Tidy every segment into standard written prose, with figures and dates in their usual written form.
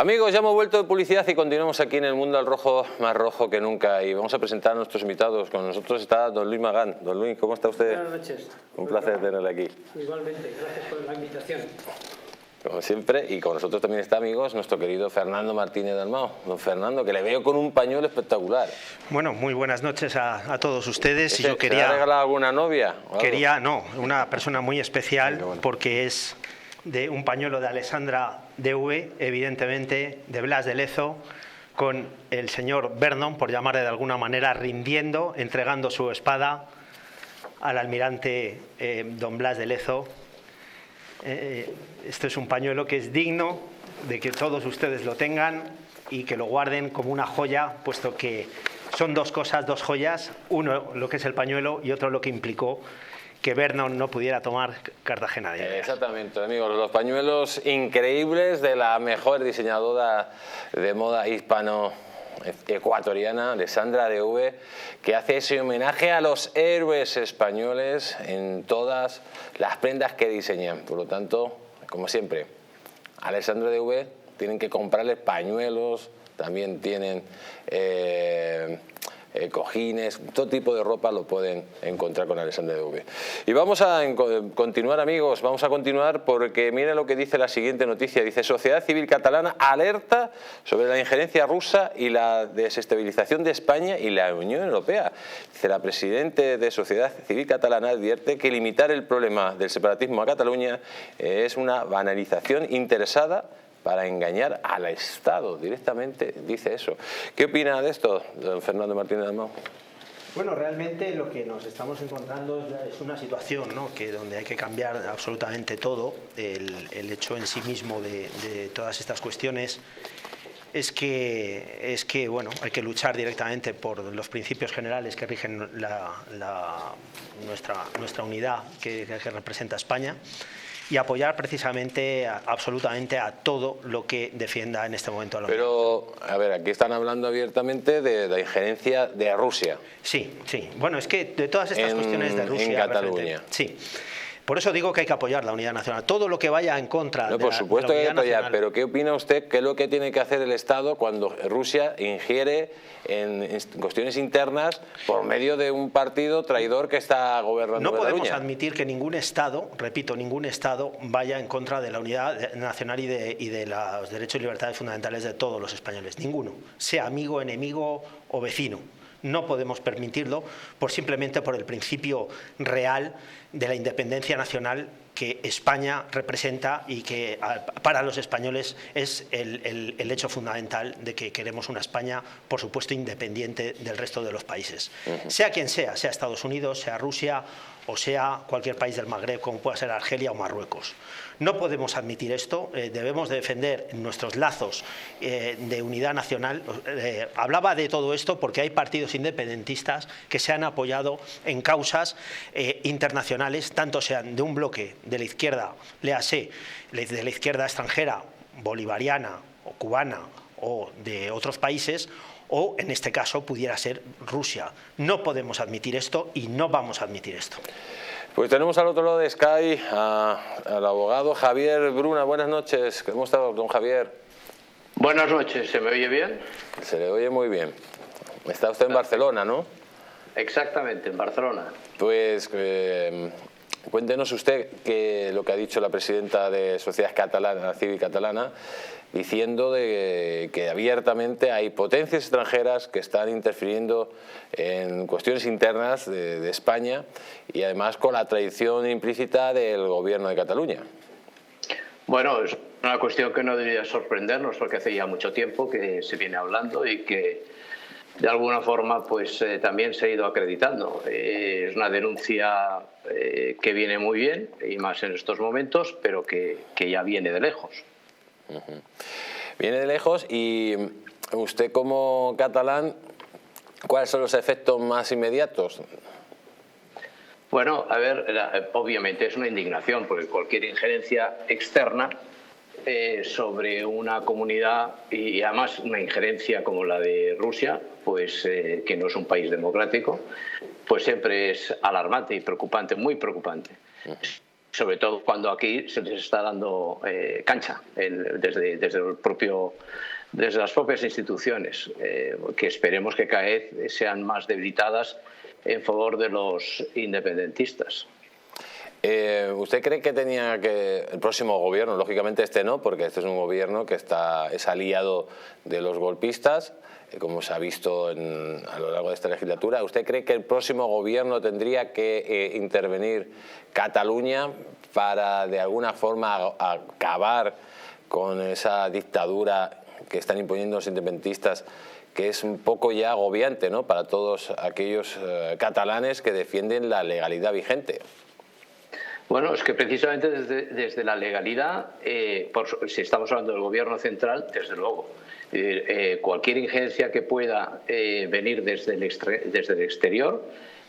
Amigos, ya hemos vuelto de publicidad y continuamos aquí en el mundo al rojo, más rojo que nunca. Y vamos a presentar a nuestros invitados. Con nosotros está don Luis Magán. Don Luis, ¿cómo está usted? Buenas noches. Un placer tenerle aquí. Igualmente, gracias por la invitación. Como siempre, y con nosotros también está, amigos, nuestro querido Fernando Martínez Dalmau. Don Fernando, que le veo con un pañuelo espectacular. Bueno, muy buenas noches a todos ustedes. ¿Se, y yo quería, ¿se ha regalado alguna novia? No, una persona muy especial, porque es de un pañuelo de Alessandra DV, evidentemente de Blas de Lezo, con el señor Vernon, por llamarle de alguna manera, rindiendo, entregando su espada al almirante don Blas de Lezo. Este es un pañuelo que es digno de que todos ustedes lo tengan y que lo guarden como una joya, puesto que son dos cosas, dos joyas, uno lo que es el pañuelo y otro lo que implicó que Vernon no pudiera tomar Cartagena de Indias. Exactamente, amigos, los pañuelos increíbles de la mejor diseñadora de moda hispano-ecuatoriana, Alessandra DV, que hace ese homenaje a los héroes españoles en todas las prendas que diseñan. Por lo tanto, como siempre, Alessandra DV tienen que comprarles pañuelos, también tienen cojines, todo tipo de ropa lo pueden encontrar con Alessandra DV. Y vamos a continuar, amigos, vamos a continuar porque miren lo que dice la siguiente noticia. Dice: Sociedad Civil Catalana alerta sobre la injerencia rusa y la desestabilización de España y la Unión Europea. Dice: la presidenta de Sociedad Civil Catalana advierte que limitar el problema del separatismo a Cataluña es una banalización interesada para engañar al Estado, directamente dice eso. ¿Qué opina de esto, don Fernando Martínez Dalmau? Bueno, realmente lo que nos estamos encontrando es una situación, ¿no?, que donde hay que cambiar absolutamente todo. El hecho en sí mismo de todas estas cuestiones es que bueno, hay que luchar directamente por los principios generales que rigen nuestra unidad que representa España, y apoyar precisamente absolutamente a todo lo que defienda en este momento a la Unión. Pero, a ver, aquí están hablando abiertamente de la injerencia de Rusia. Sí, sí. Bueno, es que de todas estas cuestiones de Rusia... En Cataluña. Sí. Por eso digo que hay que apoyar la unidad nacional. Todo lo que vaya en contra por supuesto que hay que apoyar, pero ¿qué opina usted? ¿Qué es lo que tiene que hacer el Estado cuando Rusia ingiere en cuestiones internas por medio de un partido traidor que está gobernando Cataluña? No podemos admitir que ningún Estado, repito, ningún Estado vaya en contra de la unidad nacional y de los derechos y libertades fundamentales de todos los españoles. Ninguno, sea amigo, enemigo o vecino. No podemos permitirlo simplemente por el principio real de la independencia nacional que España representa y que para los españoles es el hecho fundamental de que queremos una España, por supuesto, independiente del resto de los países. Sea quien sea Estados Unidos, sea Rusia o sea cualquier país del Magreb, como pueda ser Argelia o Marruecos. No podemos admitir esto, debemos defender nuestros lazos de unidad nacional. Hablaba de todo esto porque hay partidos independentistas que se han apoyado en causas internacionales, tanto sean de un bloque de la izquierda, léase, de la izquierda extranjera, bolivariana o cubana o de otros países, o en este caso pudiera ser Rusia. No podemos admitir esto y no vamos a admitir esto. Pues tenemos al otro lado de Sky al abogado Javier Bruna. Buenas noches. ¿Cómo está, don Javier? Buenas noches. ¿Se me oye bien? Se le oye muy bien. Está usted en Barcelona, ¿no? Exactamente, en Barcelona. Pues cuéntenos usted lo que ha dicho la presidenta de Sociedad Civil Catalana, diciendo que abiertamente hay potencias extranjeras que están interfiriendo en cuestiones internas de España y además con la traición implícita del gobierno de Cataluña. Bueno, es una cuestión que no debería sorprendernos porque hace ya mucho tiempo que se viene hablando y que de alguna forma pues también se ha ido acreditando. Es una denuncia que viene muy bien y más en estos momentos, pero que ya viene de lejos. Viene de lejos. Y usted, como catalán, ¿cuáles son los efectos más inmediatos? Bueno, a ver, obviamente es una indignación, porque cualquier injerencia externa sobre una comunidad, y además una injerencia como la de Rusia, pues que no es un país democrático, pues siempre es alarmante y preocupante, muy preocupante. sobre todo cuando aquí se les está dando cancha desde las propias instituciones, que esperemos que cada vez sean más debilitadas en favor de los independentistas. ¿Usted cree que tenía que el próximo gobierno, lógicamente este no, porque este es un gobierno que es aliado de los golpistas, como se ha visto a lo largo de esta legislatura? ¿Usted cree que el próximo gobierno tendría que intervenir Cataluña para de alguna forma acabar con esa dictadura que están imponiendo los independentistas, que es un poco ya agobiante, ¿no?, para todos aquellos catalanes que defienden la legalidad vigente? Bueno, es que precisamente desde la legalidad, si estamos hablando del gobierno central, desde luego, cualquier injerencia que pueda venir desde el exterior,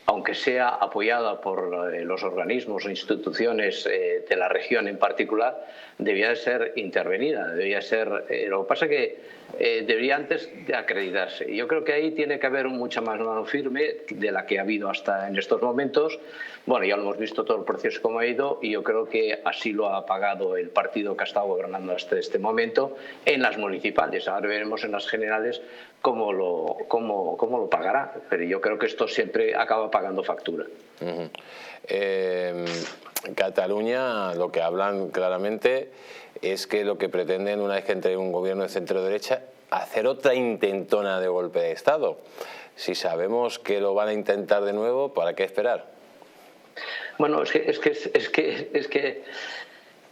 aunque sea apoyada por los organismos o instituciones de la región en particular, debía de ser intervenida, debía ser. Lo que pasa es que debería antes de acreditarse. Yo creo que ahí tiene que haber mucha más mano firme de la que ha habido hasta en estos momentos. Bueno, ya lo hemos visto todo el proceso como ha ido, y yo creo que así lo ha pagado el partido que ha estado gobernando hasta este momento en las municipales. Ahora veremos en las generales cómo lo pagará, pero yo creo que esto siempre acaba pagando factura. Cataluña, lo que hablan claramente es que lo que pretenden, una vez que entre un gobierno de centro-derecha, hacer otra intentona de golpe de Estado. Si sabemos que lo van a intentar de nuevo, ¿para qué esperar? Bueno, es que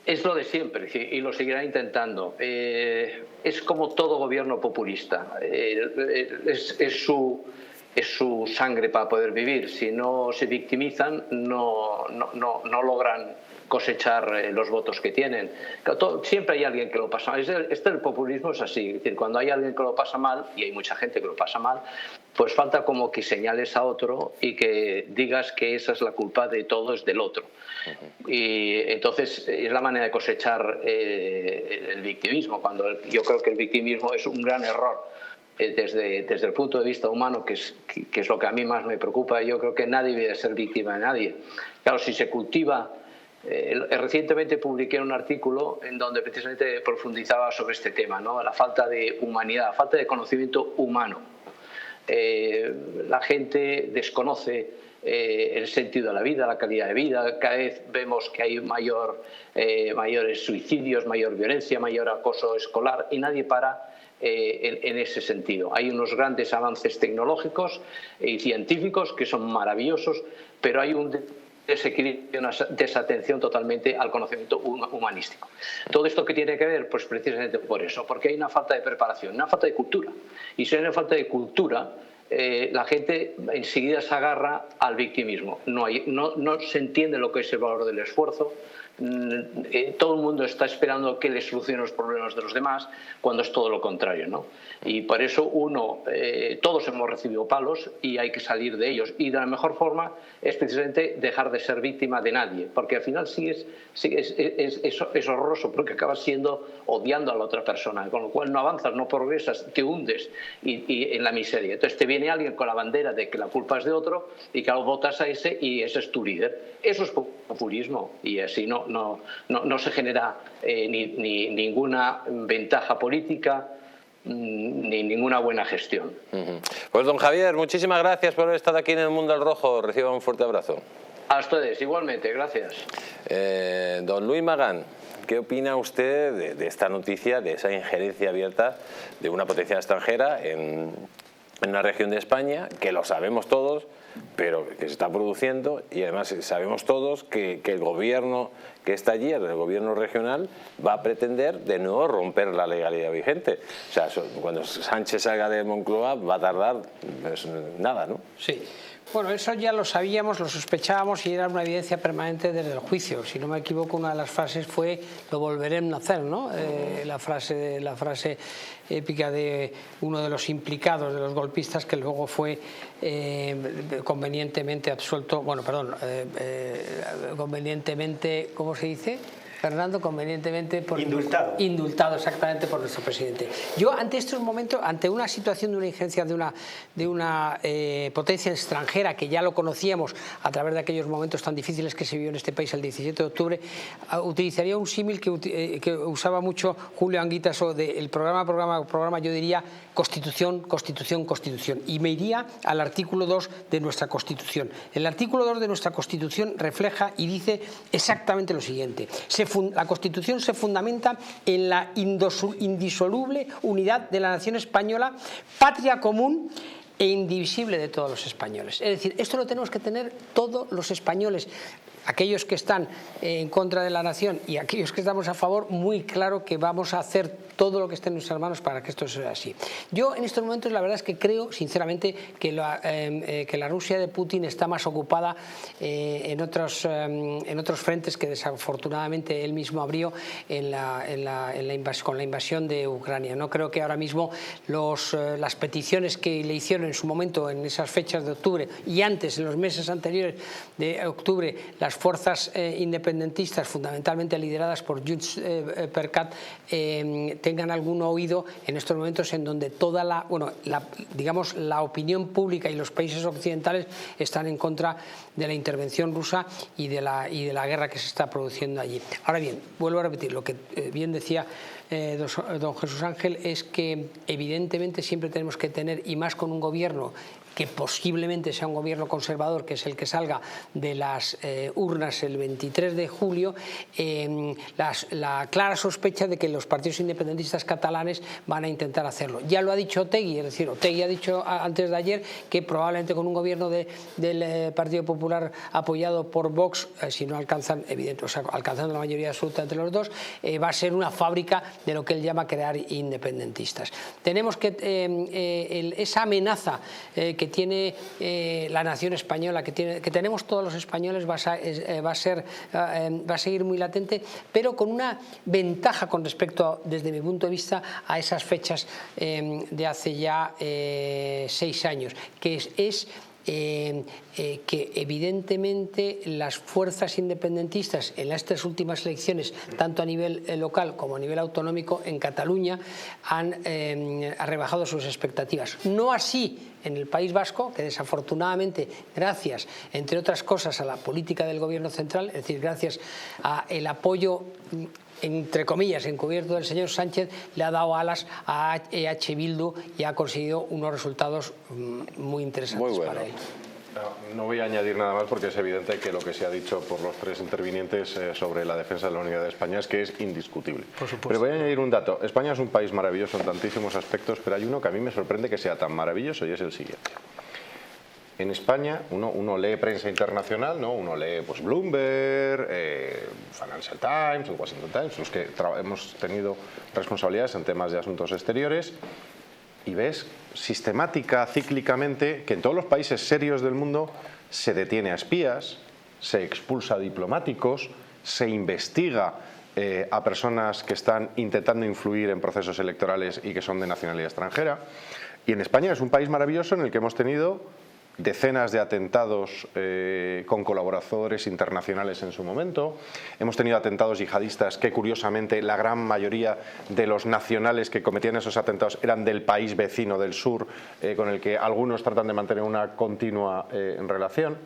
es lo de siempre y lo seguirá intentando. Es como todo gobierno populista. Es su sangre para poder vivir. Si no se victimizan, no logran cosechar los votos que tienen. Siempre hay alguien que lo pasa mal. El populismo es así. Es decir, cuando hay alguien que lo pasa mal, y hay mucha gente que lo pasa mal, pues falta como que señales a otro y que digas que esa es la culpa de todo, es del otro. Y entonces es la manera de cosechar el victimismo, cuando yo creo que el victimismo es un gran error. Desde el punto de vista humano, que es lo que a mí más me preocupa. Yo creo que nadie debe ser víctima de nadie. Claro, si se cultiva. Recientemente publiqué un artículo en donde precisamente profundizaba sobre este tema, ¿no? La falta de humanidad, la falta de conocimiento humano. La gente desconoce el sentido de la vida, la calidad de vida. Cada vez vemos que hay mayores suicidios, mayor violencia, mayor acoso escolar, y nadie para en ese sentido. Hay unos grandes avances tecnológicos y científicos que son maravillosos, pero hay un desequilibrio, una desatención totalmente al conocimiento humanístico. Todo esto que tiene que ver, pues precisamente por eso, porque hay una falta de preparación, una falta de cultura. Y si hay una falta de cultura, la gente enseguida se agarra al victimismo. No se entiende lo que es el valor del esfuerzo. Todo el mundo está esperando que le solucione los problemas de los demás, cuando es todo lo contrario, ¿no? Y por eso todos hemos recibido palos y hay que salir de ellos, y de la mejor forma es precisamente dejar de ser víctima de nadie, porque al final es horroroso, porque acabas odiando a la otra persona, con lo cual no avanzas, no progresas, te hundes y en la miseria. Entonces te viene alguien con la bandera de que la culpa es de otro y que votas a ese y ese es tu líder. Eso es populismo, y así no se genera ni ninguna ventaja política ni ninguna buena gestión. Pues don Javier, muchísimas gracias por haber estado aquí en El Mundo al Rojo. Reciba un fuerte abrazo. A ustedes, igualmente, gracias. Don Luis Magán, ¿qué opina usted de esta noticia, de esa injerencia abierta de una potencia extranjera en una región de España, que lo sabemos todos, pero que se está produciendo, y además sabemos todos que el gobierno que está allí, el gobierno regional, va a pretender de nuevo romper la legalidad vigente? O sea, cuando Sánchez salga de Moncloa va a tardar pues, nada, ¿no? Sí. Bueno, eso ya lo sabíamos, lo sospechábamos, y era una evidencia permanente desde el juicio. Si no me equivoco, una de las frases fue "lo volveremos a hacer", ¿no? La frase épica de uno de los implicados, de los golpistas, que luego fue convenientemente absuelto, convenientemente, ¿cómo se dice? Fernando, convenientemente indultado exactamente por nuestro presidente. Yo ante estos momentos, ante una situación de una injerencia de una potencia extranjera, que ya lo conocíamos a través de aquellos momentos tan difíciles que se vivió en este país el 17 de octubre, utilizaría un símil que usaba mucho Julio Anguitas, o del programa, yo diría Constitución, Constitución, Constitución, y me iría al artículo 2 de nuestra Constitución. El artículo 2 de nuestra Constitución refleja y dice exactamente lo siguiente: la Constitución se fundamenta en la indisoluble unidad de la nación española, patria común e indivisible de todos los españoles. Es decir, esto lo tenemos que tener todos los españoles, aquellos que están en contra de la nación y aquellos que estamos a favor, muy claro que vamos a hacer todo lo que esté en nuestras manos para que esto sea así. Yo en estos momentos la verdad es que creo sinceramente que la Rusia de Putin está más ocupada en otros frentes que desafortunadamente él mismo abrió con la invasión de Ucrania. No creo que ahora mismo las peticiones que le hicieron en su momento, en esas fechas de octubre y antes, en los meses anteriores de octubre, las fuerzas independentistas, fundamentalmente lideradas por Junts per Cat, tengan algún oído en estos momentos en donde toda la opinión pública y los países occidentales están en contra de la intervención rusa y de la guerra que se está produciendo allí. Ahora bien, vuelvo a repetir lo que bien decía don Jesús Ángel, es que evidentemente siempre tenemos que tener, y más con un gobierno que posiblemente sea un gobierno conservador, que es el que salga de las urnas el 23 de julio, la clara sospecha de que los partidos independentistas catalanes van a intentar hacerlo. Ya lo ha dicho Otegi, es decir, Otegi ha dicho antes de ayer que probablemente con un gobierno del Partido Popular apoyado por Vox, si no alcanzan, alcanzando la mayoría absoluta entre los dos, va a ser una fábrica de lo que él llama crear independentistas. Tenemos que esa amenaza que tiene la nación española, que tenemos todos los españoles, va a seguir muy latente, pero con una ventaja con respecto, desde mi punto de vista, a esas fechas de hace ya 6 años, que que evidentemente las fuerzas independentistas en estas últimas elecciones, tanto a nivel local como a nivel autonómico en Cataluña, han rebajado sus expectativas. No así en el País Vasco, que desafortunadamente, gracias, entre otras cosas, a la política del gobierno central, es decir, gracias al apoyo, entre comillas, encubierto del señor Sánchez, le ha dado alas a EH Bildu y ha conseguido unos resultados muy interesantes para él. No voy a añadir nada más porque es evidente que lo que se ha dicho por los 3 intervinientes sobre la defensa de la unidad de España es que es indiscutible. Por supuesto. Pero voy a añadir un dato. España es un país maravilloso en tantísimos aspectos, pero hay uno que a mí me sorprende que sea tan maravilloso, y es el siguiente. En España uno lee prensa internacional, ¿no? Uno lee pues, Bloomberg, Financial Times, el Washington Times, los que hemos tenido responsabilidades en temas de asuntos exteriores, y ves sistemática, cíclicamente, que en todos los países serios del mundo se detiene a espías, se expulsa a diplomáticos, se investiga a personas que están intentando influir en procesos electorales y que son de nacionalidad extranjera. Y en España es un país maravilloso en el que hemos tenido decenas de atentados con colaboradores internacionales en su momento. Hemos tenido atentados yihadistas que, curiosamente, la gran mayoría de los nacionales que cometían esos atentados eran del país vecino del sur, con el que algunos tratan de mantener una continua relación.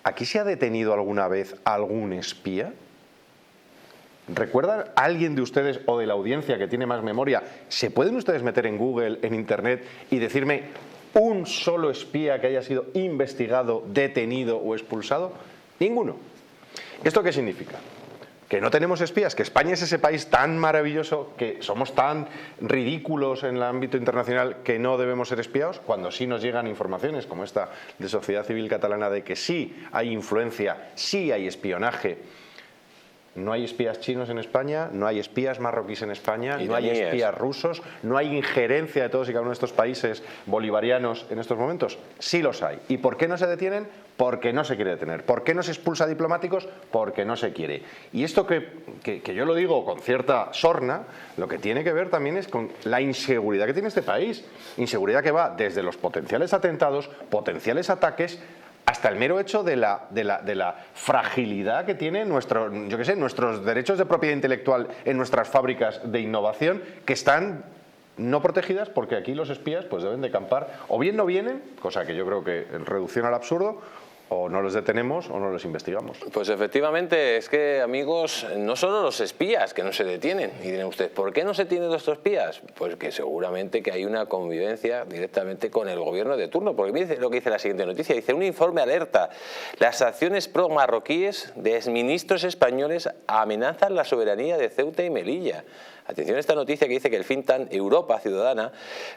¿Aquí se ha detenido alguna vez algún espía? ¿Recuerdan alguien de ustedes o de la audiencia que tiene más memoria? ¿Se pueden ustedes meter en Google, en Internet, y decirme un solo espía que haya sido investigado, detenido o expulsado? Ninguno. ¿Esto qué significa? Que no tenemos espías, que España es ese país tan maravilloso, que somos tan ridículos en el ámbito internacional que no debemos ser espiados, cuando sí nos llegan informaciones como esta de Sociedad Civil Catalana de que sí hay influencia, sí hay espionaje. No hay espías chinos en España, no hay espías marroquíes en España, no hay espías rusos, no hay injerencia de todos y cada uno de estos países bolivarianos en estos momentos. Sí los hay. ¿Y por qué no se detienen? Porque no se quiere detener. ¿Por qué no se expulsa a diplomáticos? Porque no se quiere. Y esto que yo lo digo con cierta sorna, lo que tiene que ver también es con la inseguridad que tiene este país. Inseguridad que va desde los potenciales atentados, potenciales ataques, hasta hasta el mero hecho de la fragilidad que tienen nuestros derechos de propiedad intelectual en nuestras fábricas de innovación, que están no protegidas porque aquí los espías pues deben de campar, o bien no vienen, cosa que yo creo que en reducción al absurdo, o no los detenemos o no los investigamos. Pues efectivamente, es que, amigos, no solo los espías que no se detienen. Y dirán ustedes, ¿por qué no se tienen estos espías? Pues que seguramente que hay una convivencia directamente con el gobierno de turno. Porque mire lo que dice la siguiente noticia. Dice, un informe alerta. Las acciones pro-marroquíes de exministros españoles amenazan la soberanía de Ceuta y Melilla. Atención a esta noticia que dice que el think tank Europa Ciudadana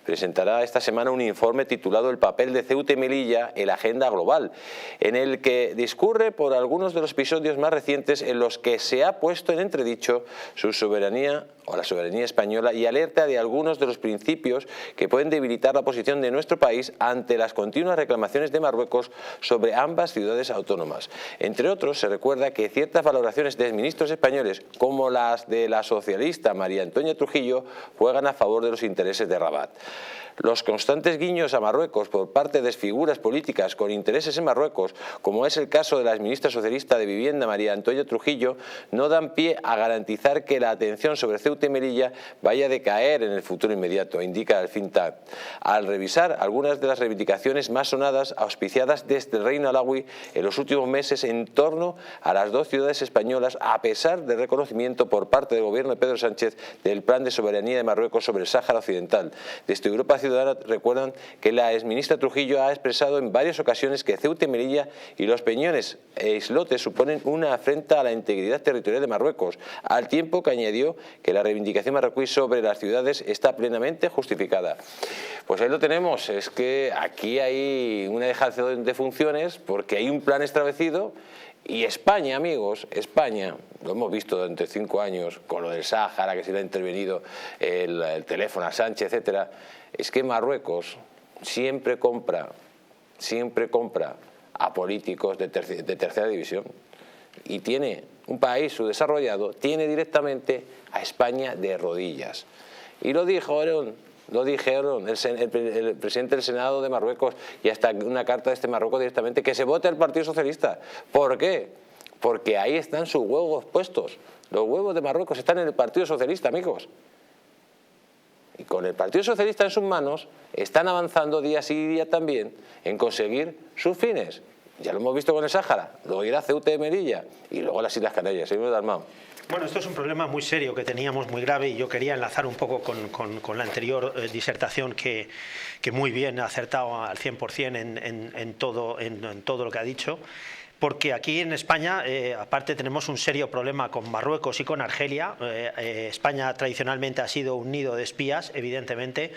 presentará esta semana un informe titulado El papel de Ceuta y Melilla en la agenda global, en el que discurre por algunos de los episodios más recientes en los que se ha puesto en entredicho su soberanía o la soberanía española, y alerta de algunos de los principios que pueden debilitar la posición de nuestro país ante las continuas reclamaciones de Marruecos sobre ambas ciudades autónomas. Entre otros, se recuerda que ciertas valoraciones de ministros españoles, como las de la socialista María Antonia Trujillo, juegan a favor de los intereses de Rabat. Los constantes guiños a Marruecos por parte de figuras políticas con intereses en Marruecos, como es el caso de la exministra socialista de Vivienda María Antonia Trujillo, no dan pie a garantizar que la atención sobre Ceuta y Melilla vaya a decaer en el futuro inmediato, indica el think tank, al revisar algunas de las reivindicaciones más sonadas auspiciadas desde el Reino Alauí en los últimos meses en torno a las dos ciudades españolas, a pesar del reconocimiento por parte del gobierno de Pedro Sánchez del plan de soberanía de Marruecos sobre el Sáhara Occidental. Desde Europa Ciudadana recuerdan que la exministra Trujillo ha expresado en varias ocasiones que Ceuta y Melilla y los Peñones e islotes suponen una afrenta a la integridad territorial de Marruecos, al tiempo que añadió que la reivindicación marroquí sobre las ciudades está plenamente justificada. Pues ahí lo tenemos, es que aquí hay una dejación de funciones porque hay un plan establecido. Y España, amigos, España, lo hemos visto durante 5 años con lo del Sáhara, que se le ha intervenido el teléfono a Sánchez, etcétera, es que Marruecos siempre compra a políticos de tercera división, y tiene un país subdesarrollado, tiene directamente a España de rodillas. Y lo dijeron el presidente del Senado de Marruecos, y hasta una carta de Marruecos directamente, que se vote el Partido Socialista. ¿Por qué? Porque ahí están sus huevos puestos. Los huevos de Marruecos están en el Partido Socialista, amigos. Y con el Partido Socialista en sus manos, están avanzando día sí día también en conseguir sus fines. Ya lo hemos visto con el Sáhara, luego irá Ceuta y Melilla, y luego las Islas Canarias. Señor Dalmau. Bueno, esto es un problema muy serio que teníamos, muy grave, y yo quería enlazar un poco con la anterior disertación que muy bien ha acertado al 100% en todo lo que ha dicho. Porque aquí en España, aparte, tenemos un serio problema con Marruecos y con Argelia. España tradicionalmente ha sido un nido de espías, evidentemente,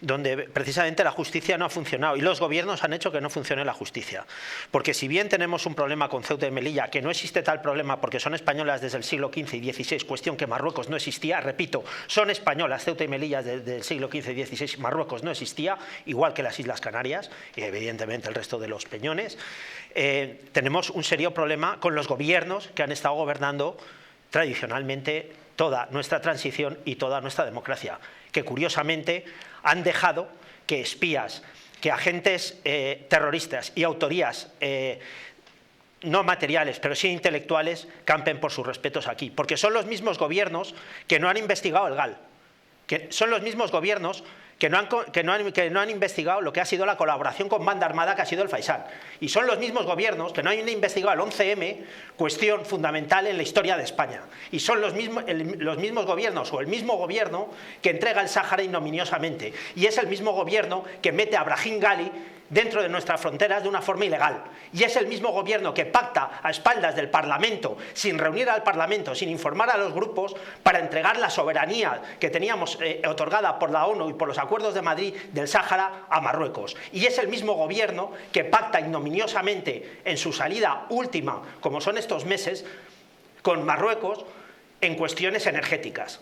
donde precisamente la justicia no ha funcionado, y los gobiernos han hecho que no funcione la justicia. Porque si bien tenemos un problema con Ceuta y Melilla, que no existe tal problema porque son españolas desde el siglo XV y XVI, cuestión que Marruecos no existía, repito, son españolas Ceuta y Melilla desde el siglo XV y XVI, Marruecos no existía, igual que las Islas Canarias y evidentemente el resto de los peñones. Tenemos un serio problema con los gobiernos que han estado gobernando tradicionalmente toda nuestra transición y toda nuestra democracia, que curiosamente han dejado que espías, que agentes terroristas y autorías no materiales, pero sí intelectuales, campen por sus respetos aquí, porque son los mismos gobiernos que no han investigado el GAL, que son los mismos gobiernos que no han investigado lo que ha sido la colaboración con banda armada que ha sido el Faisán. Y son los mismos gobiernos que no han investigado el 11M, cuestión fundamental en la historia de España. Y son los mismos gobiernos, o el mismo gobierno, que entrega el Sáhara ignominiosamente. Y es el mismo gobierno que mete a Brahim Ghali dentro de nuestras fronteras de una forma ilegal. Y es el mismo gobierno que pacta a espaldas del Parlamento, sin reunir al Parlamento, sin informar a los grupos, para entregar la soberanía que teníamos otorgada por la ONU y por los Acuerdos de Madrid del Sáhara a Marruecos. Y es el mismo gobierno que pacta ignominiosamente en su salida última, como son estos meses, con Marruecos en cuestiones energéticas.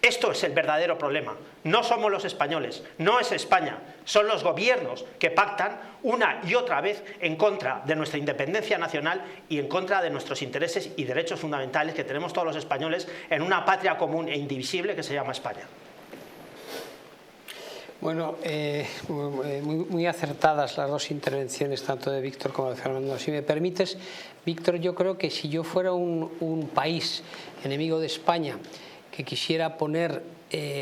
Esto es el verdadero problema. No somos los españoles, no es España, son los gobiernos que pactan una y otra vez en contra de nuestra independencia nacional y en contra de nuestros intereses y derechos fundamentales que tenemos todos los españoles en una patria común e indivisible que se llama España. Bueno, muy acertadas las dos intervenciones, tanto de Víctor como de Fernando. Si me permites, Víctor, yo creo que si yo fuera un país enemigo de España que quisiera poner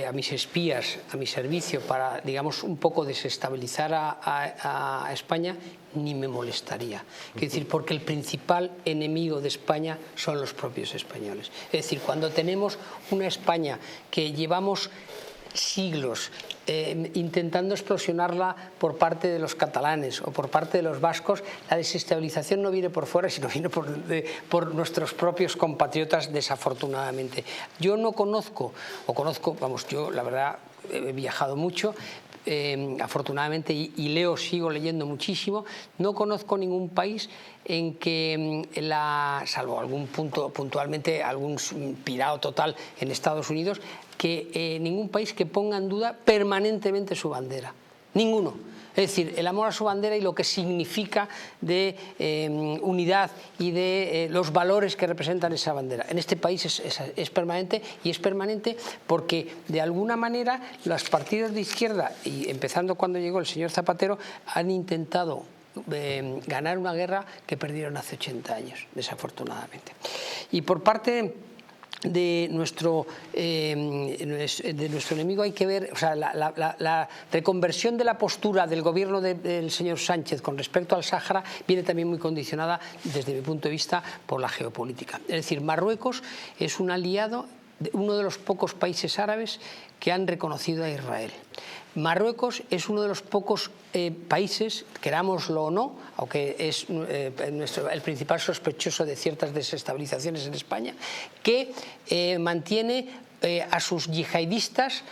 a mis espías a mi servicio para, digamos, un poco desestabilizar a España, ni me molestaría. Es decir, porque el principal enemigo de España son los propios españoles. Es decir, cuando tenemos una España que llevamos siglos intentando explosionarla por parte de los catalanes o por parte de los vascos, la desestabilización no viene por fuera, sino viene por nuestros propios compatriotas, desafortunadamente. Yo no conozco, vamos, yo la verdad he viajado mucho, afortunadamente, y sigo leyendo muchísimo. No conozco ningún país en que, salvo algún punto puntualmente, algún pirao total en Estados Unidos, que ningún país que ponga en duda permanentemente su bandera. Ninguno. Es decir, el amor a su bandera y lo que significa de unidad y de los valores que representan esa bandera. En este país es permanente, y es permanente porque de alguna manera los partidos de izquierda, y empezando cuando llegó el señor Zapatero, han intentado ganar una guerra que perdieron hace 80 años, desafortunadamente. Y por parte de nuestro enemigo hay que ver, o sea, la reconversión de la postura del gobierno del señor Sánchez con respecto al Sáhara viene también muy condicionada, desde mi punto de vista, por la geopolítica. Es decir, Marruecos es un aliado, uno de los pocos países árabes que han reconocido a Israel. Marruecos es uno de los pocos países, querámoslo o no, aunque es el principal sospechoso de ciertas desestabilizaciones en España, que mantiene a sus yihadistas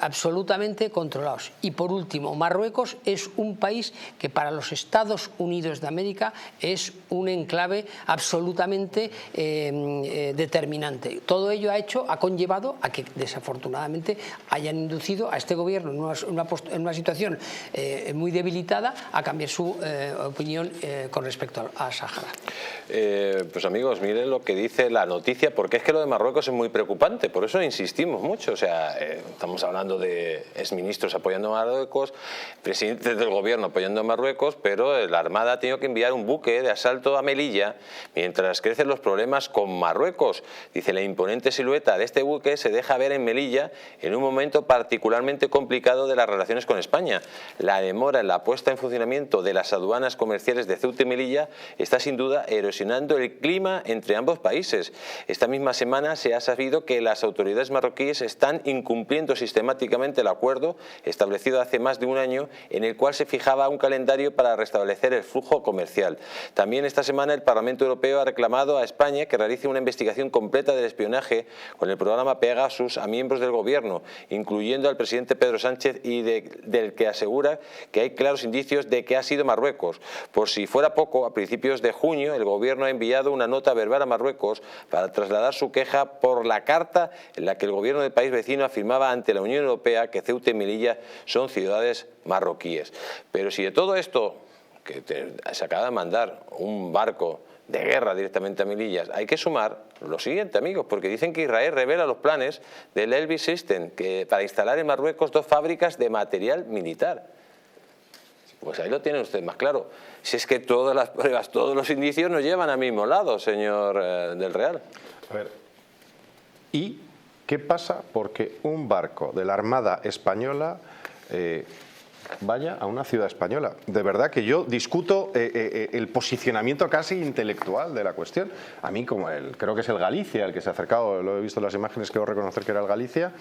absolutamente controlados. Y por último, Marruecos es un país que para los Estados Unidos de América es un enclave absolutamente determinante. Todo ello ha conllevado a que desafortunadamente hayan inducido a este gobierno en una situación muy debilitada a cambiar su opinión con respecto al Sáhara. Pues amigos, miren lo que dice la noticia, porque es que lo de Marruecos es muy preocupante, por eso insistimos mucho. O sea, estamos hablando de exministros apoyando a Marruecos, presidentes del gobierno apoyando a Marruecos, pero la Armada ha tenido que enviar un buque de asalto a Melilla mientras crecen los problemas con Marruecos. Dice, la imponente silueta de este buque se deja ver en Melilla en un momento particularmente complicado de las relaciones con España. La demora en la puesta en funcionamiento de las aduanas comerciales de Ceuta y Melilla está sin duda erosionando el clima entre ambos países. Esta misma semana se ha sabido que las autoridades marroquíes están incumpliendo sistemáticamente el acuerdo establecido hace más de un año, en el cual se fijaba un calendario para restablecer el flujo comercial. También esta semana el Parlamento Europeo ha reclamado a España que realice una investigación completa del espionaje con el programa Pegasus a miembros del gobierno, incluyendo al presidente Pedro Sánchez, y del que asegura que hay claros indicios de que ha sido Marruecos. Por si fuera poco, a principios de junio el gobierno ha enviado una nota verbal a Marruecos para trasladar su queja por la carta en la que el gobierno del país vecino afirmaba ante la Unión Europea que Ceuta y Melilla son ciudades marroquíes. Pero si de todo esto, que se acaba de mandar un barco de guerra directamente a Melilla, hay que sumar lo siguiente, amigos, porque dicen que Israel revela los planes del Elbit System para instalar en Marruecos 2 fábricas de material militar. Pues ahí lo tienen ustedes más claro. Si es que todas las pruebas, todos los indicios nos llevan al mismo lado, señor del Real. A ver, ¿y qué pasa porque un barco de la Armada Española vaya a una ciudad española? De verdad que yo discuto el posicionamiento casi intelectual de la cuestión. A mí, como creo que es el Galicia el que se ha acercado, lo he visto en las imágenes, quiero reconocer que era el Galicia,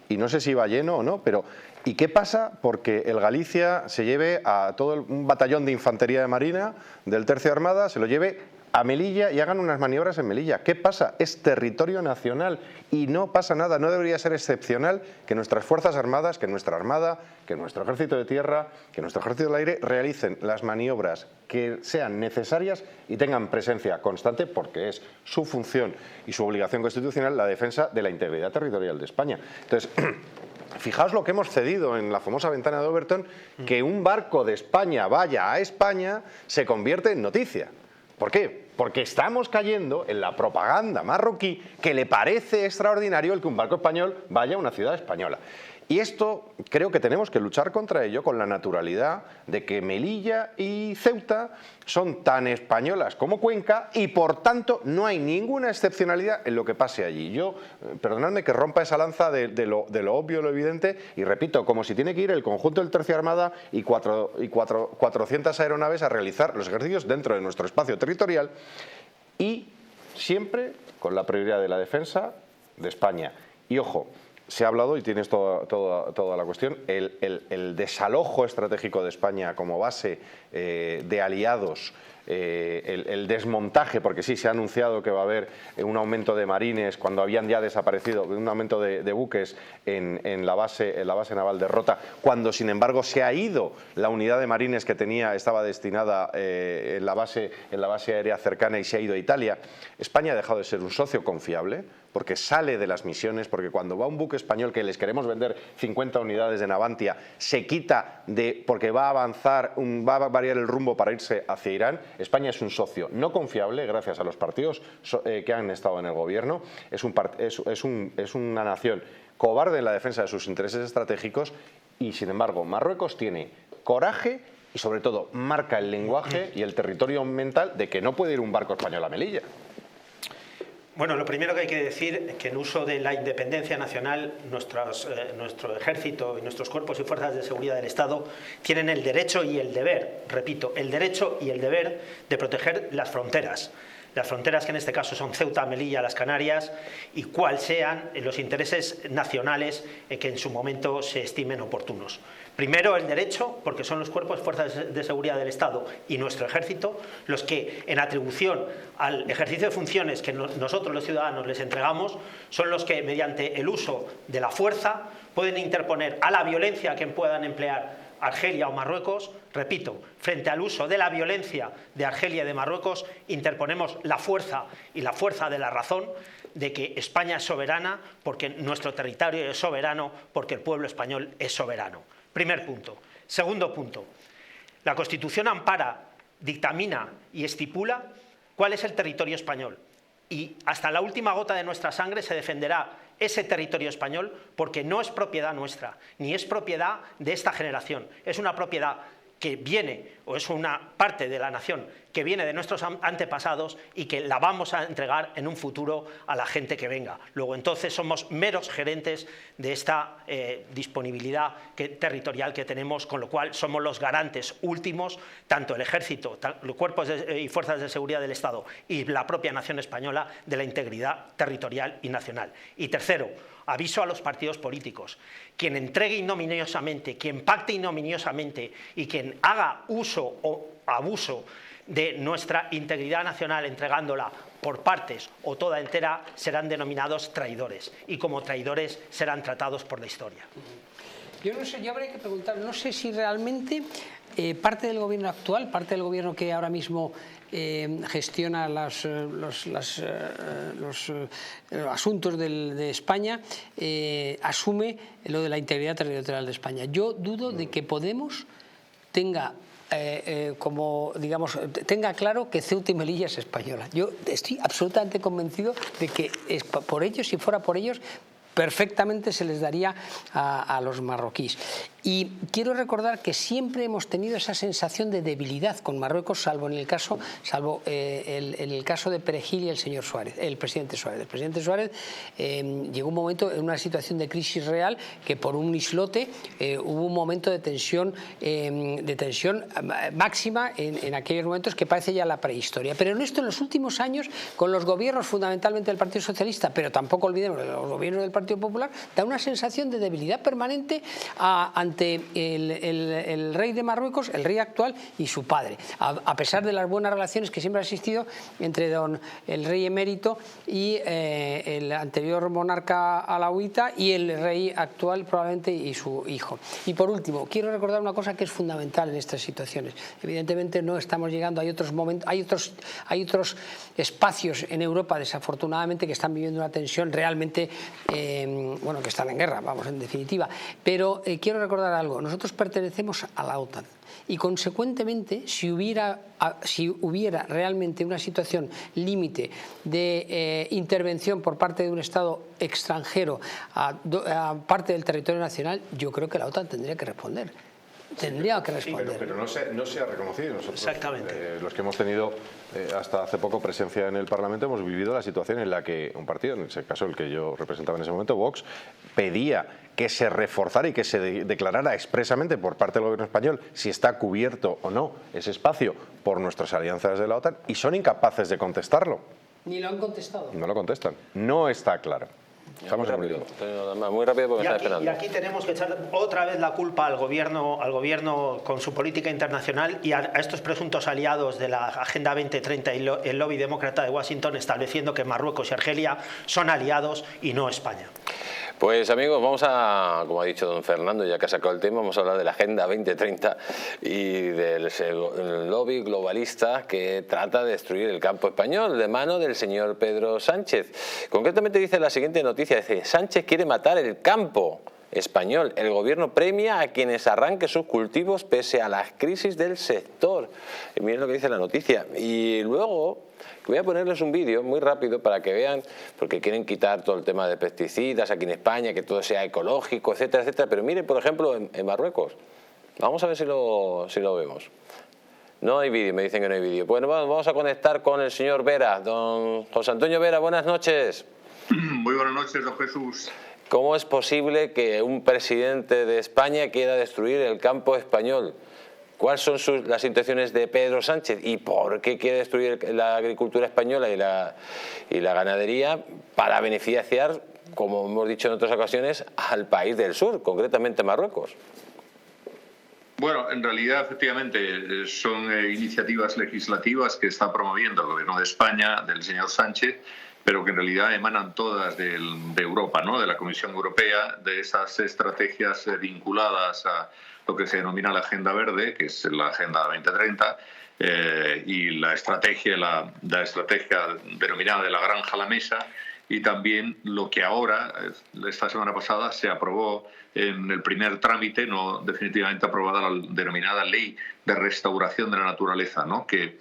y no sé si iba lleno o no, pero ¿y qué pasa porque el Galicia se lleve a todo un batallón de infantería de marina del Tercio de Armada, se lo lleve a Melilla y hagan unas maniobras en Melilla? ¿Qué pasa? Es territorio nacional y no pasa nada. No debería ser excepcional que nuestras Fuerzas Armadas, que nuestra Armada, que nuestro Ejército de Tierra, que nuestro Ejército del Aire realicen las maniobras que sean necesarias y tengan presencia constante, porque es su función y su obligación constitucional la defensa de la integridad territorial de España. Entonces, fijaos lo que hemos cedido en la famosa ventana de Overton, que un barco de España vaya a España se convierte en noticia. ¿Por qué? Porque estamos cayendo en la propaganda marroquí que le parece extraordinario el que un barco español vaya a una ciudad española. Y esto creo que tenemos que luchar contra ello con la naturalidad de que Melilla y Ceuta son tan españolas como Cuenca y por tanto no hay ninguna excepcionalidad en lo que pase allí. Yo, perdonadme que rompa esa lanza de lo obvio, lo evidente, y repito, como si tiene que ir el conjunto del Tercio Armada y 400 aeronaves a realizar los ejercicios dentro de nuestro espacio territorial y siempre con la prioridad de la defensa de España. Y ojo, se ha hablado, y tienes toda la cuestión, el desalojo estratégico de España como base de aliados, el desmontaje, porque sí, se ha anunciado que va a haber un aumento de marines cuando habían ya desaparecido, un aumento de buques en la base naval de Rota, cuando sin embargo se ha ido la unidad de marines que estaba destinada en la base aérea cercana y se ha ido a Italia. España ha dejado de ser un socio confiable, porque sale de las misiones, porque cuando va un buque español que les queremos vender 50 unidades de Navantia, se quita porque va a avanzar, va a variar el rumbo para irse hacia Irán. España es un socio no confiable, gracias a los partidos que han estado en el gobierno, es una nación cobarde en la defensa de sus intereses estratégicos y, sin embargo, Marruecos tiene coraje y, sobre todo, marca el lenguaje y el territorio mental de que no puede ir un barco español a Melilla. Bueno, lo primero que hay que decir es que en uso de la independencia nacional, nuestro ejército y nuestros cuerpos y fuerzas de seguridad del Estado tienen el derecho y el deber, repito, el derecho y el deber de proteger las fronteras que en este caso son Ceuta, Melilla, las Canarias, y cuál sean los intereses nacionales que en su momento se estimen oportunos. Primero el derecho, porque son los cuerpos y fuerzas de seguridad del Estado y nuestro ejército los que, en atribución al ejercicio de funciones que nosotros los ciudadanos les entregamos, son los que mediante el uso de la fuerza pueden interponer a la violencia que puedan emplear Argelia o Marruecos. Repito, frente al uso de la violencia de Argelia y de Marruecos, interponemos la fuerza y la fuerza de la razón de que España es soberana porque nuestro territorio es soberano, porque el pueblo español es soberano. Primer punto. Segundo punto. La Constitución ampara, dictamina y estipula cuál es el territorio español. Y hasta la última gota de nuestra sangre se defenderá ese territorio español porque no es propiedad nuestra, ni es propiedad de esta generación. Es una propiedad que viene, o es una parte de la nación que viene de nuestros antepasados y que la vamos a entregar en un futuro a la gente que venga. Luego entonces somos meros gerentes de esta disponibilidad territorial que tenemos, con lo cual somos los garantes últimos, tanto el ejército, los cuerpos y fuerzas de seguridad del Estado y la propia nación española, de la integridad territorial y nacional. Y tercero, aviso a los partidos políticos: quien entregue ignominiosamente, quien pacte ignominiosamente y quien haga uso o abuso de nuestra integridad nacional entregándola por partes o toda entera, serán denominados traidores y como traidores serán tratados por la historia. Yo no sé, yo habría que preguntar, no sé si realmente parte del gobierno actual, parte del gobierno que ahora mismo gestiona los asuntos de España, asume lo de la integridad territorial de España. Yo dudo de que Podemos tenga tenga claro que Ceuta y Melilla es española. Yo estoy absolutamente convencido de que por ellos, si fuera por ellos, perfectamente se les daría a los marroquíes. Y quiero recordar que siempre hemos tenido esa sensación de debilidad con Marruecos, salvo en el caso de Perejil y el señor Suárez, el presidente Suárez. El presidente Suárez llegó un momento en una situación de crisis real que por un islote hubo un momento de tensión máxima en aquellos momentos que parece ya la prehistoria. Pero en esto, en los últimos años, con los gobiernos fundamentalmente del Partido Socialista, pero tampoco olvidemos de los gobiernos del Partido Popular, da una sensación de debilidad permanente ante el rey de Marruecos, el rey actual y su padre, a pesar de las buenas relaciones que siempre ha existido entre el rey emérito y el anterior monarca alauita y el rey actual probablemente y su hijo. Y por último, quiero recordar una cosa que es fundamental en estas situaciones. Evidentemente no estamos llegando, hay otros momentos, hay otros espacios en Europa, desafortunadamente, que están viviendo una tensión realmente, que están en guerra, vamos, en definitiva. Pero quiero recordar recordar algo. Nosotros pertenecemos a la OTAN y, consecuentemente, si hubiera realmente una situación límite de intervención por parte de un Estado extranjero a parte del territorio nacional, yo creo que la OTAN tendría que responder. Tendría que responder. Pero no se ha reconocido. Nosotros, exactamente. Los que hemos tenido hasta hace poco presencia en el Parlamento, hemos vivido la situación en la que un partido, en ese caso el que yo representaba en ese momento, Vox, pedía que se reforzara y que se declarara expresamente por parte del gobierno español si está cubierto o no ese espacio por nuestras alianzas de la OTAN, y son incapaces de contestarlo. Ni lo han contestado. No lo contestan. No está claro. Estamos muy rápido porque me están esperando. Y aquí tenemos que echar otra vez la culpa al gobierno con su política internacional y a estos presuntos aliados de la Agenda 2030 y el lobby demócrata de Washington, estableciendo que Marruecos y Argelia son aliados y no España. Pues amigos, vamos a, como ha dicho don Fernando, ya que ha sacado el tema, vamos a hablar de la Agenda 2030 y del lobby globalista que trata de destruir el campo español de mano del señor Pedro Sánchez. Concretamente dice la siguiente noticia, dice: Sánchez quiere matar el campo español. El gobierno premia a quienes arranquen sus cultivos pese a las crisis del sector. Y miren lo que dice la noticia. Y luego voy a ponerles un vídeo muy rápido para que vean, porque quieren quitar todo el tema de pesticidas aquí en España, que todo sea ecológico, etcétera, etcétera. Pero miren, por ejemplo, en Marruecos. Vamos a ver si lo vemos. No hay vídeo, me dicen que no hay vídeo. Bueno, vamos a conectar con el señor Vera. Don José Antonio Vera, buenas noches. Muy buenas noches, don Jesús. ¿Cómo es posible que un presidente de España quiera destruir el campo español? ¿Cuáles son las intenciones de Pedro Sánchez y por qué quiere destruir la agricultura española y la ganadería para beneficiar, como hemos dicho en otras ocasiones, al país del sur, concretamente Marruecos? Bueno, en realidad, efectivamente, son iniciativas legislativas que está promoviendo el gobierno de España, del señor Sánchez, pero que en realidad emanan todas de Europa, ¿no? De la Comisión Europea, de esas estrategias vinculadas a lo que se denomina la Agenda Verde, que es la Agenda 2030, y la estrategia denominada de la granja a la mesa, y también lo que ahora, esta semana pasada, se aprobó en el primer trámite, no definitivamente aprobada, la denominada Ley de Restauración de la Naturaleza, ¿no? Que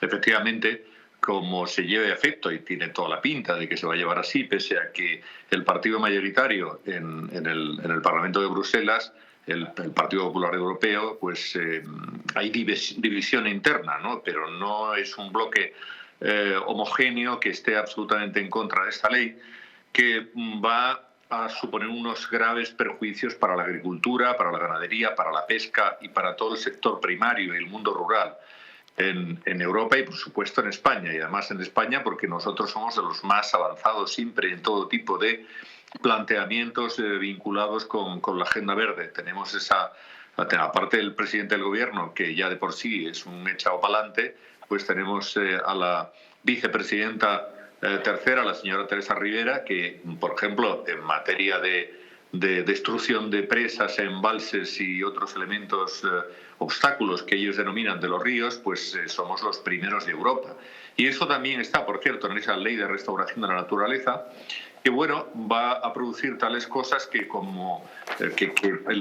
efectivamente, como se lleve a efecto, y tiene toda la pinta de que se va a llevar así, pese a que el partido mayoritario en el Parlamento de Bruselas, el Partido Popular Europeo, pues hay división interna, ¿no? Pero no es un bloque homogéneo que esté absolutamente en contra de esta ley, que va a suponer unos graves perjuicios para la agricultura, para la ganadería, para la pesca y para todo el sector primario y el mundo rural en Europa y, por supuesto, en España. Y además en España porque nosotros somos de los más avanzados siempre en todo tipo de planteamientos vinculados con la Agenda Verde. Tenemos aparte del presidente del gobierno, que ya de por sí es un echado pa'lante, pues tenemos a la vicepresidenta tercera, la señora Teresa Rivera, que, por ejemplo, en materia de destrucción de presas, embalses y otros elementos, obstáculos que ellos denominan de los ríos, pues somos los primeros de Europa. Y eso también está, por cierto, en esa ley de restauración de la naturaleza, que bueno, va a producir tales cosas que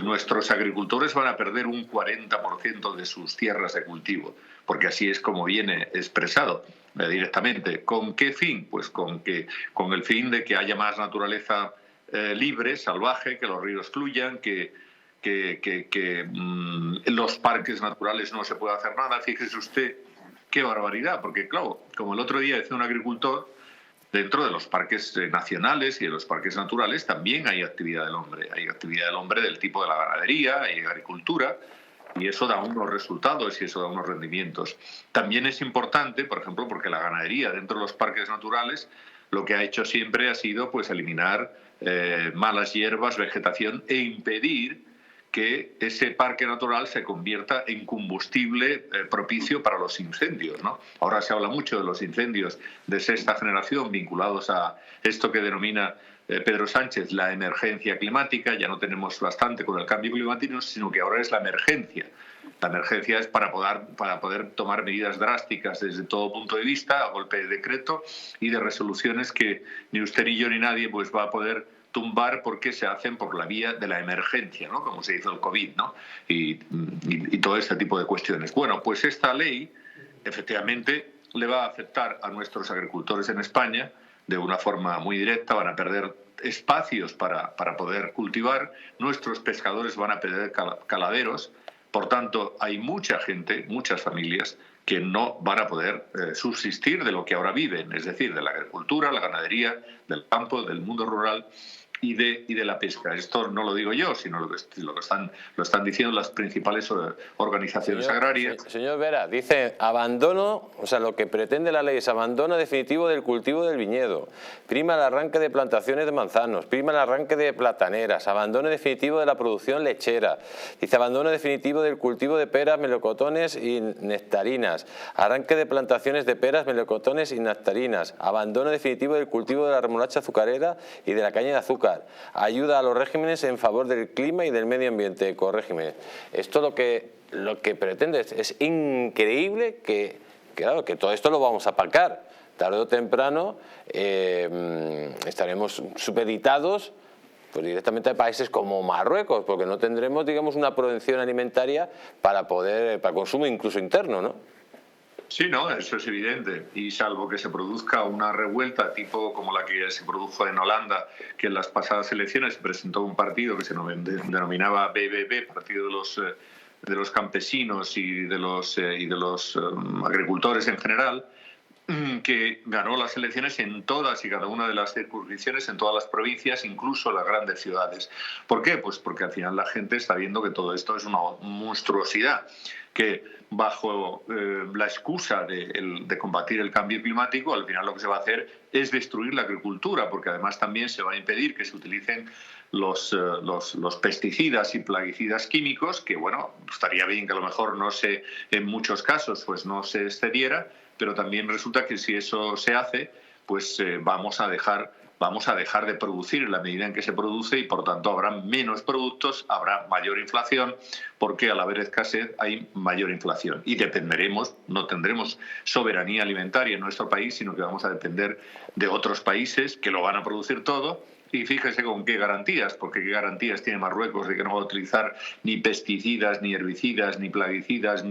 nuestros agricultores van a perder un 40% de sus tierras de cultivo, porque así es como viene expresado directamente. ¿Con qué fin? Pues con el fin de que haya más naturaleza libre, salvaje, que los ríos fluyan, que en los parques naturales no se pueda hacer nada. Fíjese usted qué barbaridad, porque claro, como el otro día decía un agricultor, dentro de los parques nacionales y de los parques naturales también hay actividad del hombre. Hay actividad del hombre del tipo de la ganadería y agricultura, y eso da unos resultados y eso da unos rendimientos. También es importante, por ejemplo, porque la ganadería dentro de los parques naturales lo que ha hecho siempre ha sido pues eliminar malas hierbas, vegetación, e impedir que ese parque natural se convierta en combustible propicio para los incendios, ¿no? Ahora se habla mucho de los incendios de sexta generación vinculados a esto que denomina Pedro Sánchez la emergencia climática. Ya no tenemos bastante con el cambio climático, sino que ahora es la emergencia. La emergencia es para poder tomar medidas drásticas desde todo punto de vista, a golpe de decreto y de resoluciones que ni usted ni yo ni nadie pues va a poder tumbar porque se hacen por la vía de la emergencia, ¿no? Como se hizo el COVID, ¿no? Y todo este tipo de cuestiones. Bueno, pues esta ley efectivamente le va a afectar a nuestros agricultores en España de una forma muy directa, van a perder espacios para poder cultivar, nuestros pescadores van a perder caladeros, por tanto hay mucha gente, muchas familias que no van a poder subsistir de lo que ahora viven, es decir, de la agricultura, la ganadería, del campo, del mundo rural y de la pesca. Esto no lo digo yo, sino lo están diciendo las principales organizaciones agrarias. Señor Vera, dice abandono, o sea, lo que pretende la ley es abandono definitivo del cultivo del viñedo, prima el arranque de plantaciones de manzanos, prima el arranque de plataneras, abandono definitivo de la producción lechera, dice abandono definitivo del cultivo de peras, melocotones y nectarinas, arranque de plantaciones de peras, melocotones y nectarinas, abandono definitivo del cultivo de la remolacha azucarera y de la caña de azúcar, ayuda a los regímenes en favor del clima y del medio ambiente, ecoregímenes. Esto lo que pretende es increíble que todo esto lo vamos a pagar. Tarde o temprano estaremos supeditados pues directamente a países como Marruecos, porque no tendremos, digamos, una producción alimentaria para consumo incluso interno, ¿no? Sí, no, eso es evidente. Y salvo que se produzca una revuelta tipo como la que se produjo en Holanda, que en las pasadas elecciones se presentó un partido que se denominaba BBB, Partido de los Campesinos y de los agricultores en general, que ganó las elecciones en todas y cada una de las circunscripciones, en todas las provincias, incluso las grandes ciudades. ¿Por qué? Pues porque al final la gente está viendo que todo esto es una monstruosidad, que bajo la excusa de combatir el cambio climático, al final lo que se va a hacer es destruir la agricultura, porque además también se va a impedir que se utilicen los pesticidas y plaguicidas químicos, que bueno, estaría bien que a lo mejor en muchos casos pues no se excediera, pero también resulta que si eso se hace, pues vamos a dejar de producir en la medida en que se produce y por tanto habrá menos productos, habrá mayor inflación, porque al haber escasez hay mayor inflación y no tendremos soberanía alimentaria en nuestro país, sino que vamos a depender de otros países que lo van a producir todo. Y fíjese con qué garantías, porque qué garantías tiene Marruecos de que no va a utilizar ni pesticidas, ni herbicidas, ni plaguicidas,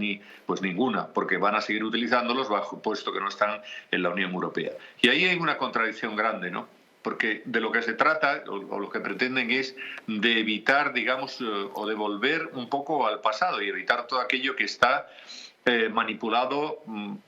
pues ninguna, porque van a seguir utilizándolos puesto que no están en la Unión Europea. Y ahí hay una contradicción grande, ¿no? Porque de lo que se trata, o lo que pretenden es de evitar, digamos, o de volver un poco al pasado y evitar todo aquello que está manipulado,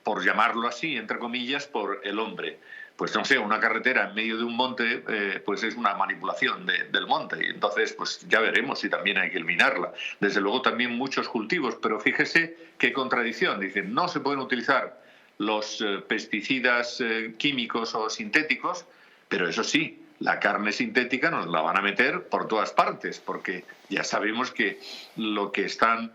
por llamarlo así, entre comillas, por el hombre. Pues no sé, una carretera en medio de un monte, pues es una manipulación del monte. Y entonces, pues ya veremos si también hay que eliminarla. Desde luego también muchos cultivos, pero fíjese qué contradicción. Dicen, no se pueden utilizar los pesticidas químicos o sintéticos, pero eso sí, la carne sintética nos la van a meter por todas partes, porque ya sabemos que lo que están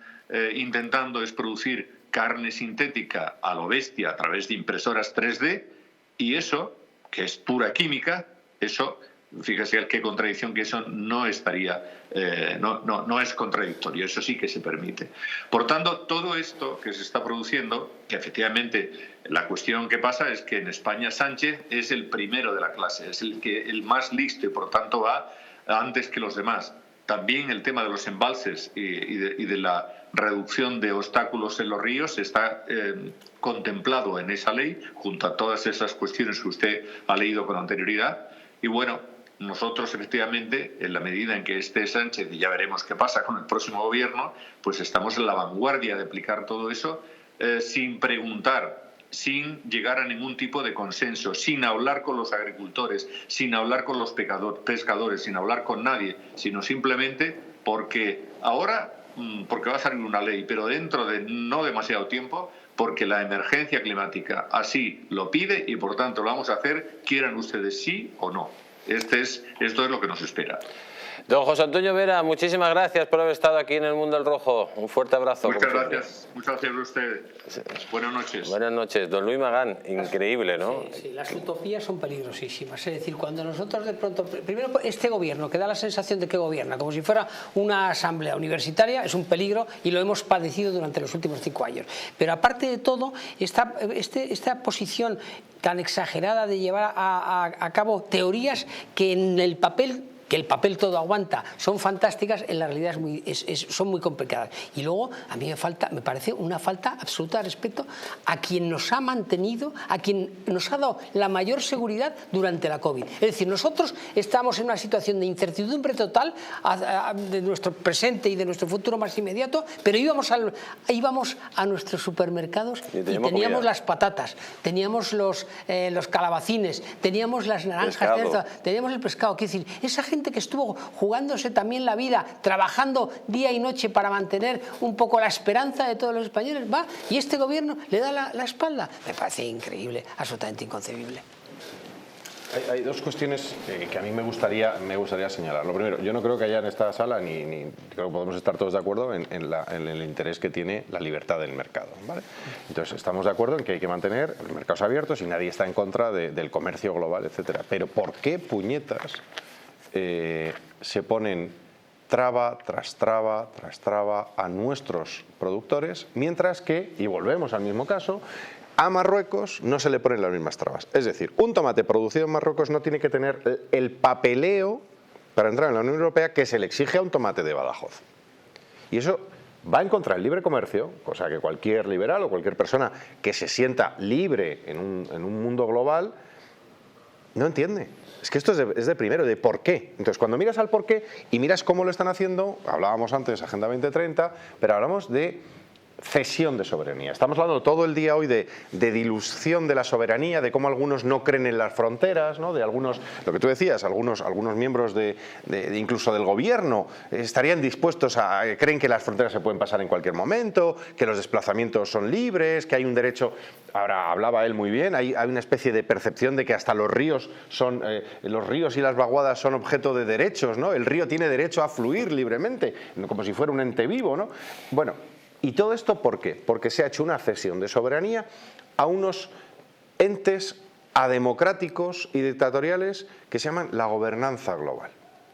intentando es producir carne sintética a lo bestia a través de impresoras 3D, y eso, que es pura química, eso, fíjese qué contradicción, que eso no estaría, no es contradictorio, eso sí que se permite. Por tanto, todo esto que se está produciendo, que efectivamente la cuestión que pasa es que en España Sánchez es el primero de la clase, es el más listo y por tanto va antes que los demás. También el tema de los embalses y de la reducción de obstáculos en los ríos está contemplado en esa ley, junto a todas esas cuestiones que usted ha leído con anterioridad. Y bueno, nosotros efectivamente, en la medida en que esté Sánchez, y ya veremos qué pasa con el próximo gobierno, pues estamos en la vanguardia de aplicar todo eso sin preguntar, sin llegar a ningún tipo de consenso, sin hablar con los agricultores, sin hablar con los pescadores, sin hablar con nadie, sino simplemente porque va a salir una ley, pero dentro de no demasiado tiempo, porque la emergencia climática así lo pide y por tanto lo vamos a hacer, quieran ustedes sí o no. Esto es lo que nos espera. Don José Antonio Vera, muchísimas gracias por haber estado aquí en El Mundo del Rojo. Un fuerte abrazo. Muchas gracias a usted. Buenas noches. Buenas noches. Don Luis Magán, increíble, ¿no? Sí, las utopías son peligrosísimas. Es decir, cuando nosotros de pronto... Primero, este gobierno, que da la sensación de que gobierna como si fuera una asamblea universitaria, es un peligro y lo hemos padecido durante los últimos 5 años. Pero aparte de todo, esta posición tan exagerada de llevar a cabo teorías que en el papel que el papel todo aguanta, son fantásticas, en la realidad son muy complicadas. Y luego a mí me parece una falta absoluta de respeto a quien nos ha mantenido, a quien nos ha dado la mayor seguridad durante la COVID. Es decir, nosotros estamos en una situación de incertidumbre total de nuestro presente y de nuestro futuro más inmediato, pero íbamos a nuestros supermercados y teníamos las patatas, teníamos los calabacines, teníamos las naranjas, teníamos el pescado. Quiero decir, esa gente que estuvo jugándose también la vida, trabajando día y noche para mantener un poco la esperanza de todos los españoles, va y este gobierno le da la espalda. Me parece increíble, absolutamente inconcebible. Hay dos cuestiones que a mí me gustaría señalar. Lo primero, yo no creo que haya en esta sala, ni creo que podemos estar todos de acuerdo en el interés que tiene la libertad del mercado, ¿vale? Entonces, estamos de acuerdo en que hay que mantener los mercados abiertos y nadie está en contra del comercio global, etcétera. Pero ¿por qué puñetas se ponen traba tras traba tras traba a nuestros productores, mientras que, y volvemos al mismo caso, a Marruecos no se le ponen las mismas trabas? Es decir, un tomate producido en Marruecos no tiene que tener el papeleo para entrar en la Unión Europea que se le exige a un tomate de Badajoz. Y eso va en contra del libre comercio, cosa que cualquier liberal o cualquier persona que se sienta libre en un mundo global no entiende. Es que esto es de primero, de por qué. Entonces, cuando miras al por qué y miras cómo lo están haciendo, hablábamos antes de Agenda 2030, pero hablamos de cesión de soberanía. Estamos hablando todo el día hoy de dilución de la soberanía, de cómo algunos no creen en las fronteras, ¿no? De algunos, lo que tú decías, algunos miembros incluso del gobierno estarían dispuestos creen que las fronteras se pueden pasar en cualquier momento, que los desplazamientos son libres, que hay un derecho. Ahora hablaba él muy bien, hay una especie de percepción de que hasta los ríos y las vaguadas son objeto de derechos, ¿no? El río tiene derecho a fluir libremente, como si fuera un ente vivo, ¿no? Bueno, ¿y todo esto por qué? Porque se ha hecho una cesión de soberanía a unos entes ademocráticos y dictatoriales que se llaman la gobernanza global.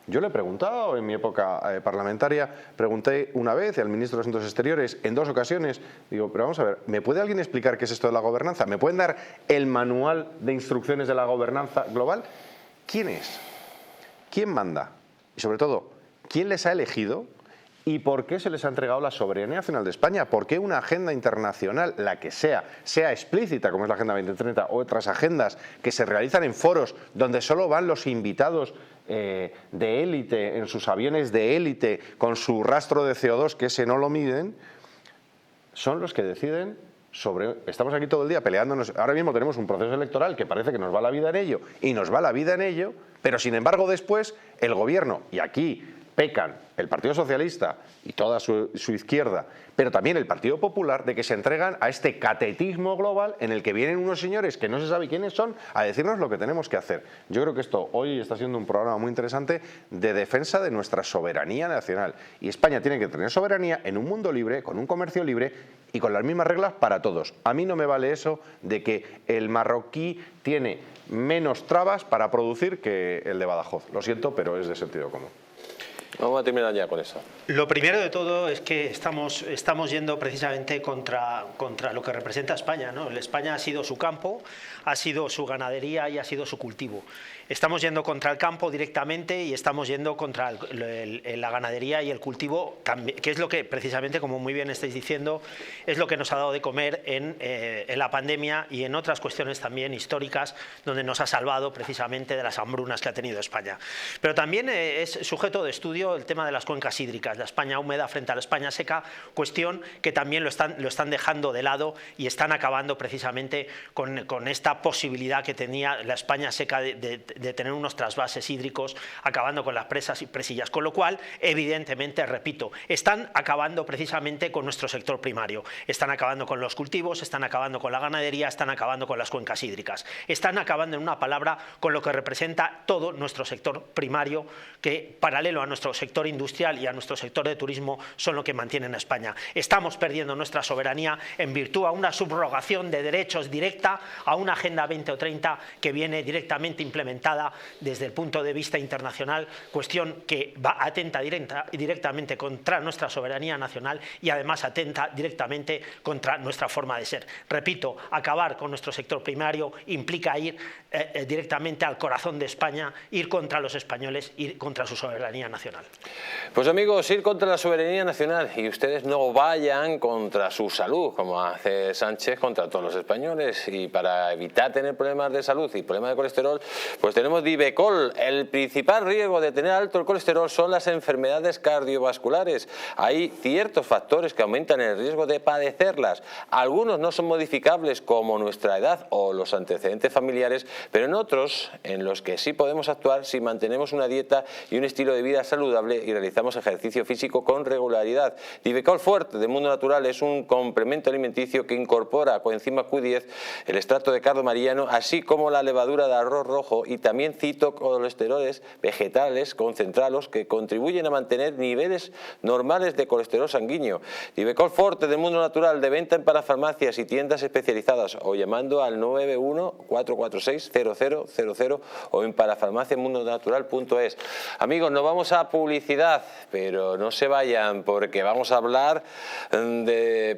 Yo le he preguntado en mi época parlamentaria, pregunté una vez al ministro de Asuntos Exteriores en 2 ocasiones, digo, pero vamos a ver, ¿me puede alguien explicar qué es esto de la gobernanza? ¿Me pueden dar el manual de instrucciones de la gobernanza global? ¿Quién es? ¿Quién manda? Y sobre todo, ¿quién les ha elegido? ¿Y por qué se les ha entregado la soberanía nacional de España? ¿Por qué una agenda internacional, la que sea explícita, como es la Agenda 2030, o otras agendas que se realizan en foros donde solo van los invitados de élite, en sus aviones de élite, con su rastro de CO2, que ese no lo miden, son los que deciden sobre... Estamos aquí todo el día peleándonos. Ahora mismo tenemos un proceso electoral que parece que nos va la vida en ello, y nos va la vida en ello, pero sin embargo después el gobierno, y aquí pecan el Partido Socialista y toda su izquierda, pero también el Partido Popular, de que se entregan a este catetismo global en el que vienen unos señores que no se sabe quiénes son a decirnos lo que tenemos que hacer. Yo creo que esto hoy está siendo un programa muy interesante de defensa de nuestra soberanía nacional. Y España tiene que tener soberanía en un mundo libre, con un comercio libre y con las mismas reglas para todos. A mí no me vale eso de que el marroquí tiene menos trabas para producir que el de Badajoz. Lo siento, pero es de sentido común. Vamos a terminar ya con eso. Lo primero de todo es que estamos yendo precisamente contra lo que representa España, ¿no? España ha sido su campo, ha sido su ganadería y ha sido su cultivo. Estamos yendo contra el campo directamente y estamos yendo contra la ganadería y el cultivo, que es lo que precisamente, como muy bien estáis diciendo, es lo que nos ha dado de comer en la pandemia y en otras cuestiones también históricas, donde nos ha salvado precisamente de las hambrunas que ha tenido España. Pero también es sujeto de estudio el tema de las cuencas hídricas, la España húmeda frente a la España seca, cuestión que también lo están dejando de lado y están acabando precisamente con esta posibilidad que tenía la España seca de tener unos trasvases hídricos, acabando con las presas y presillas, con lo cual, evidentemente, repito, están acabando precisamente con nuestro sector primario, están acabando con los cultivos, están acabando con la ganadería, están acabando con las cuencas hídricas, están acabando, en una palabra, con lo que representa todo nuestro sector primario, que paralelo a nuestro sector industrial y a nuestro sector de turismo son lo que mantienen a España. Estamos perdiendo nuestra soberanía en virtud a una subrogación de derechos directa a una Agenda 2030 que viene directamente implementada interpretada desde el punto de vista internacional, cuestión que atenta directamente contra nuestra soberanía nacional y además atenta directamente contra nuestra forma de ser. Repito, acabar con nuestro sector primario implica ir directamente al corazón de España, ir contra los españoles, ir contra su soberanía nacional. Pues amigos, ir contra la soberanía nacional, y ustedes no vayan contra su salud, como hace Sánchez contra todos los españoles, y para evitar tener problemas de salud y problemas de colesterol, pues tenemos Divecol. El principal riesgo de tener alto el colesterol son las enfermedades cardiovasculares. Hay ciertos factores que aumentan el riesgo de padecerlas. Algunos no son modificables, como nuestra edad o los antecedentes familiares, pero en otros en los que sí podemos actuar si mantenemos una dieta y un estilo de vida saludable y realizamos ejercicio físico con regularidad. Divecol Forte de Mundo Natural es un complemento alimenticio que incorpora coenzima Q10, el extracto de cardo mariano, así como la levadura de arroz rojo, y también citocolesteroles vegetales concentrados que contribuyen a mantener niveles normales de colesterol sanguíneo. Divecol Forte de Mundo Natural, de venta en parafarmacias y tiendas especializadas, o llamando al 914460000 o en parafarmaciamundonatural.es. Amigos, nos vamos a publicidad, pero no se vayan, porque vamos a hablar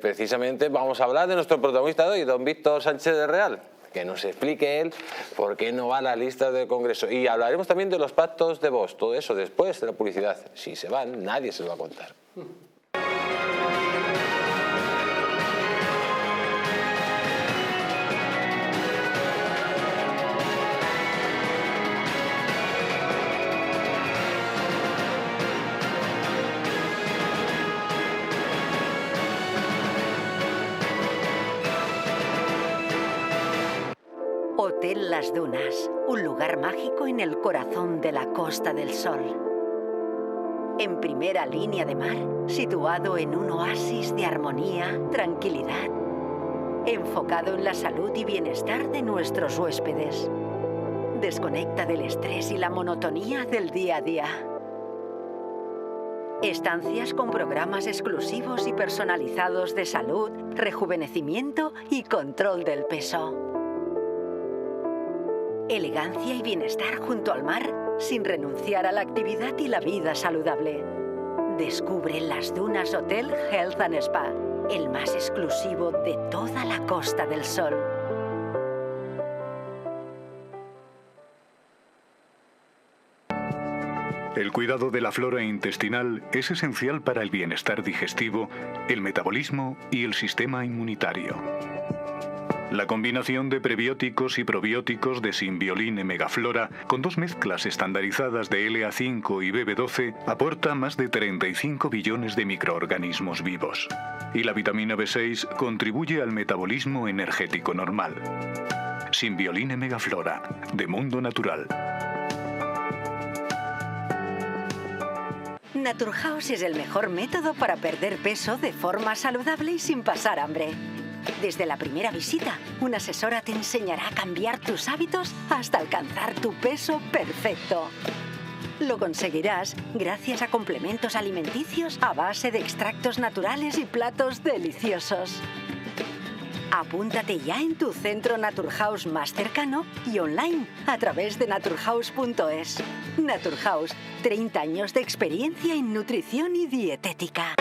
precisamente de nuestro protagonista de hoy, don Víctor Sánchez del Real, que nos explique él por qué no va a las listas del Congreso. Y hablaremos también de los pactos de Vox, todo eso después de la publicidad. Si se van, nadie se lo va a contar. Hotel Las Dunas, un lugar mágico en el corazón de la Costa del Sol. En primera línea de mar, situado en un oasis de armonía, tranquilidad, enfocado en la salud y bienestar de nuestros huéspedes. Desconecta del estrés y la monotonía del día a día. Estancias con programas exclusivos y personalizados de salud, rejuvenecimiento y control del peso. Elegancia y bienestar junto al mar, sin renunciar a la actividad y la vida saludable. Descubre Las Dunas Hotel Health and Spa, el más exclusivo de toda la Costa del Sol. El cuidado de la flora intestinal es esencial para el bienestar digestivo, el metabolismo y el sistema inmunitario. La combinación de prebióticos y probióticos de Symbioline Megaflora, con 2 mezclas estandarizadas de LA5 y BB12, aporta más de 35 billones de microorganismos vivos. Y la vitamina B6 contribuye al metabolismo energético normal. Symbioline Megaflora, de Mundo Natural. Naturhaus es el mejor método para perder peso de forma saludable y sin pasar hambre. Desde la primera visita, una asesora te enseñará a cambiar tus hábitos hasta alcanzar tu peso perfecto. Lo conseguirás gracias a complementos alimenticios a base de extractos naturales y platos deliciosos. Apúntate ya en tu centro Naturhaus más cercano y online a través de naturhaus.es. Naturhaus, 30 años de experiencia en nutrición y dietética.